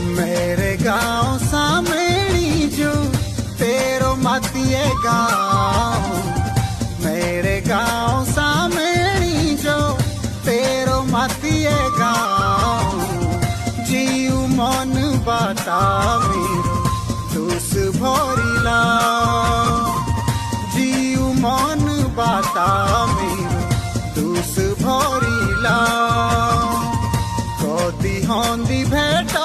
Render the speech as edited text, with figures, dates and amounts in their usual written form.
मेरे गाँव सामेणी जो तेरो मातिए गाँव, मेरे गाँव सामेणी जो तेरो मातिए गाँव, जीव मन बाता मेरो दुस भरिला, जीव मन बाता मेरो दुस भरिला, कदी हंदी भेट